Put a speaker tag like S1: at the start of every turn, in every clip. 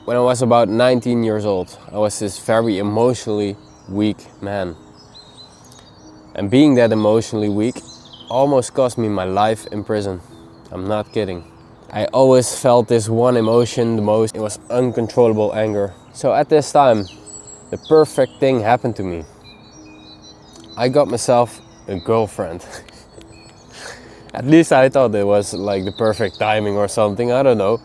S1: When I was about 19 years old, I was this very emotionally weak man. And being that emotionally weak almost cost me my life in prison. I'm not kidding. I always felt this one emotion the most. It was uncontrollable anger. So at this time, the perfect thing happened to me. I got myself a girlfriend. At least I thought it was like the perfect timing or something, I don't know.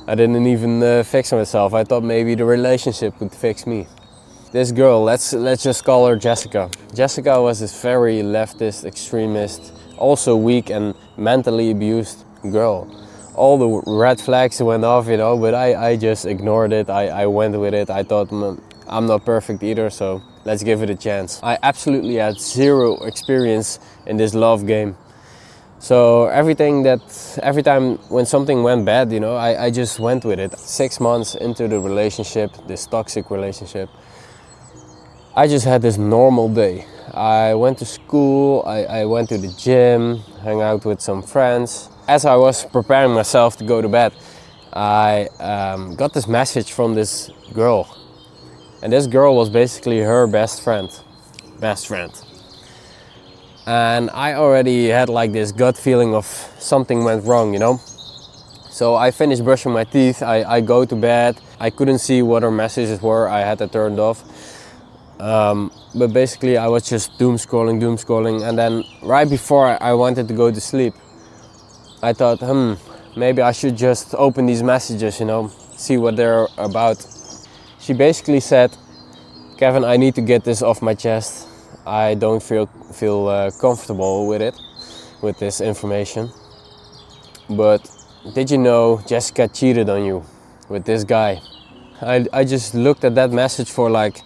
S1: I didn't even fix myself. I thought maybe the relationship would fix me. This girl, let's just call her Jessica. Jessica was this very leftist, extremist, also weak and mentally abused girl. All the red flags went off, you know, but I just ignored it. I went with it. I thought I'm not perfect either, so let's give it a chance. I absolutely had zero experience in this love game. So every time when something went bad, you know, I just went with it. 6 months into the relationship, this toxic relationship, I just had this normal day. I went to school, I went to the gym, hung out with some friends. As I was preparing myself to go to bed, I got this message from this girl. And this girl was basically her best friend. And I already had like this gut feeling of something went wrong, you know. So I finished brushing my teeth, I go to bed. I couldn't see what her messages were, I had it turned off. But basically I was just doom scrolling, and then right before I wanted to go to sleep, I thought, maybe I should just open these messages, you know, see what they're about. She basically said, Kevin, I need to get this off my chest. I don't feel comfortable with it, with this information. But did you know Jessica cheated on you with this guy? I just looked at that message for like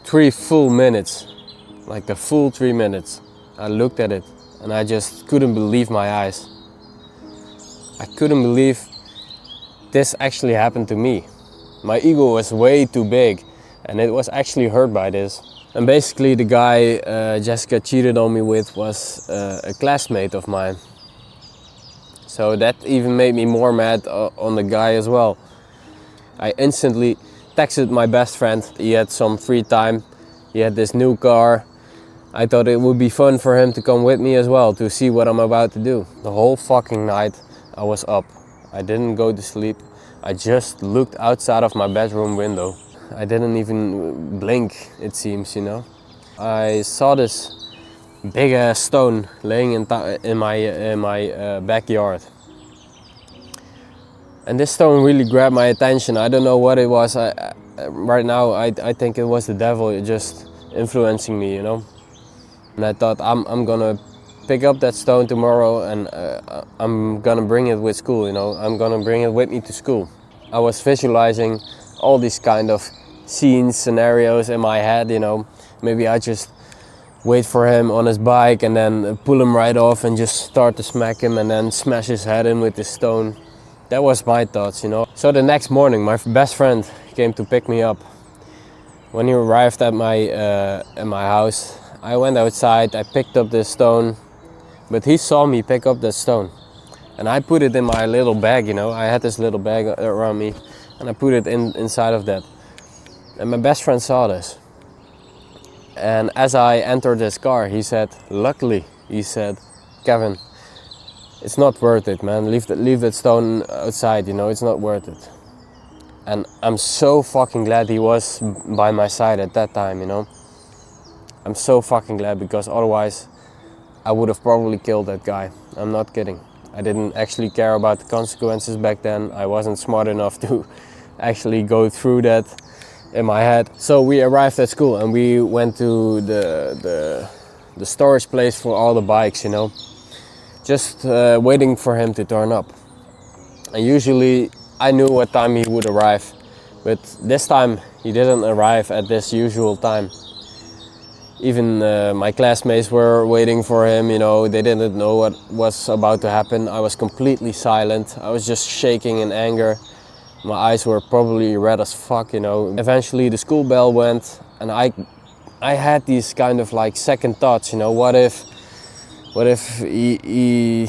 S1: 3 full minutes, like a full 3 minutes. I looked at it and I just couldn't believe my eyes. I couldn't believe this actually happened to me. My ego was way too big and it was actually hurt by this. And basically the guy Jessica cheated on me with was a classmate of mine. So that even made me more mad on the guy as well. I instantly texted my best friend. He had some free time. He had this new car. I thought it would be fun for him to come with me as well to see what I'm about to do. The whole fucking night I was up. I didn't go to sleep. I just looked outside of my bedroom window. I didn't even blink, it seems, you know. I saw this big ass stone laying in my backyard. And this stone really grabbed my attention. I don't know what it was. Right now I think it was the devil just influencing me, you know. And I thought I'm gonna pick up that stone tomorrow and I'm gonna bring it with school, you know. I'm gonna bring it with me to school. I was visualizing all these kind of scenes, scenarios in my head, you know. Maybe I just wait for him on his bike and then pull him right off and just start to smack him and then smash his head in with the stone. That was my thoughts, you know. So the next morning my best friend came to pick me up. When he arrived at my house, I went outside, I picked up this stone, but he saw me pick up that stone. And I put it in my little bag, you know. I had this little bag around me and I put it inside of that. And my best friend saw this. And as I entered this car, he said, luckily, he said, Kevin, it's not worth it, man. Leave that stone outside, you know, it's not worth it. And I'm so fucking glad he was by my side at that time, you know. I'm so fucking glad, because otherwise I would have probably killed that guy. I'm not kidding. I didn't actually care about the consequences back then. I wasn't smart enough to actually go through that in my head. So we arrived at school and we went to the storage place for all the bikes, you know. Just waiting for him to turn up. And usually I knew what time he would arrive, but this time he didn't arrive at this usual time. Even my classmates were waiting for him, you know. They didn't know what was about to happen. I was completely silent. I was just shaking in anger. My eyes were probably red as fuck, you know. Eventually the school bell went and I had these kind of like second thoughts, you know. What if he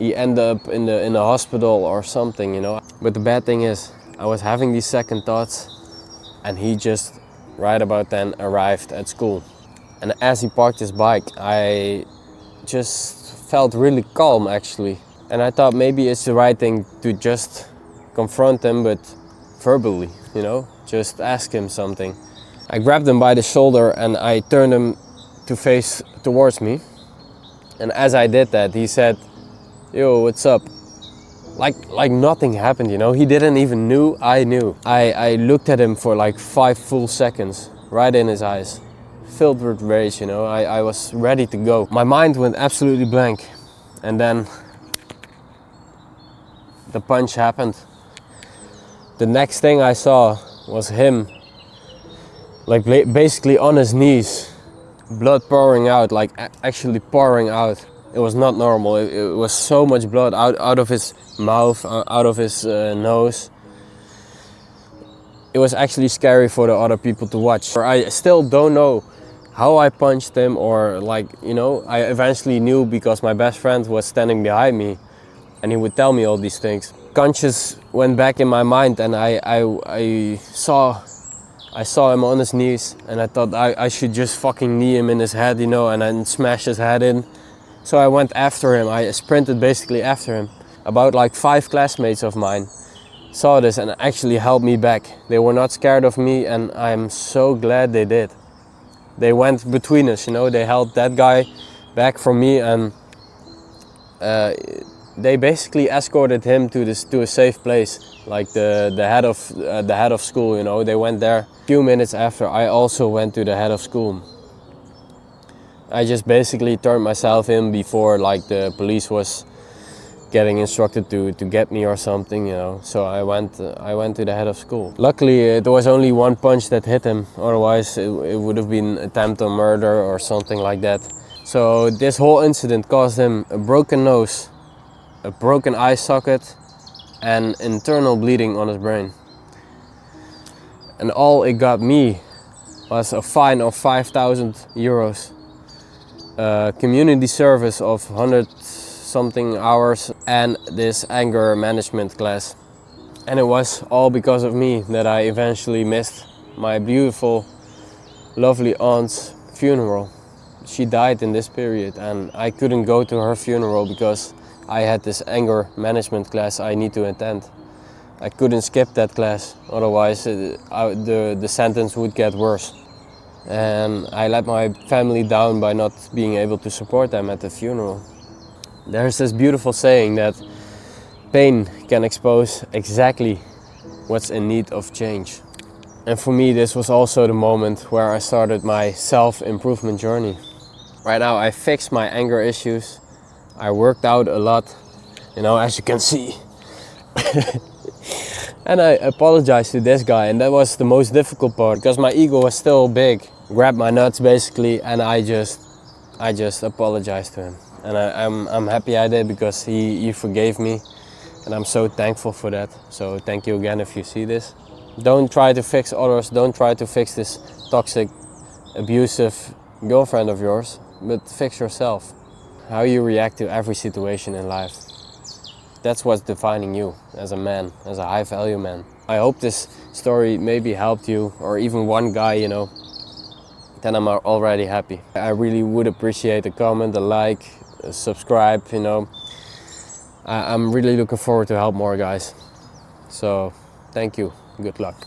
S1: ended up in the hospital or something, you know. But the bad thing is, I was having these second thoughts, and he just right about then arrived at school. And as he parked his bike, I just felt really calm actually. And I thought maybe it's the right thing to just confront him, but verbally, you know, just ask him something. I grabbed him by the shoulder and I turned him to face towards me. And as I did that, he said, "Yo, what's up?" Like nothing happened, you know. He didn't even knew I knew. I looked at him for like 5 full seconds, right in his eyes, filled with rage, you know. I was ready to go. My mind went absolutely blank. And then the punch happened. The next thing I saw was him, like basically on his knees, blood pouring out, like actually pouring out. It was not normal. It was so much blood out of his mouth, out of his nose. It was actually scary for the other people to watch. I still don't know how I punched him, or like, you know, I eventually knew because my best friend was standing behind me and he would tell me all these things. Conscious went back in my mind, and I saw him on his knees, and I thought I should just fucking knee him in his head, you know, and then smash his head in. So I went after him. I sprinted basically after him. About like 5 classmates of mine saw this and actually held me back. They were not scared of me, and I'm so glad they did. They went between us, you know, they held that guy back from me, and they basically escorted him to a safe place, like the head of school, you know. They went there. A few minutes after, I also went to the head of school. I just basically turned myself in before like the police was getting instructed to get me or something, you know. So I went to the head of school. Luckily, it was only one punch that hit him. Otherwise, it would have been attempt on murder or something like that. So this whole incident caused him a broken nose, a broken eye socket, and internal bleeding on his brain. And all it got me was a fine of 5,000 euros. Community service of 100 something hours, and this anger management class. And it was all because of me that I eventually missed my beautiful, lovely aunt's funeral. She died in this period, and I couldn't go to her funeral because I had this anger management class I need to attend. I couldn't skip that class, otherwise the sentence would get worse. And I let my family down by not being able to support them at the funeral. There's this beautiful saying that pain can expose exactly what's in need of change. And for me, this was also the moment where I started my self-improvement journey. Right now, I fixed my anger issues. I worked out a lot, you know, as you can see. And I apologized to this guy, and that was the most difficult part because my ego was still big. Grabbed my nuts basically, and I just apologized to him. And I'm happy I did, because he forgave me, and I'm so thankful for that. So thank you again if you see this. Don't try to fix others. Don't try to fix this toxic, abusive girlfriend of yours, but fix yourself. How you react to every situation in life. That's what's defining you as a man, as a high value man. I hope this story maybe helped you, or even one guy, you know. Then I'm already happy. I really would appreciate a comment, a like, a subscribe, you know. I'm really looking forward to help more guys. So thank you, good luck.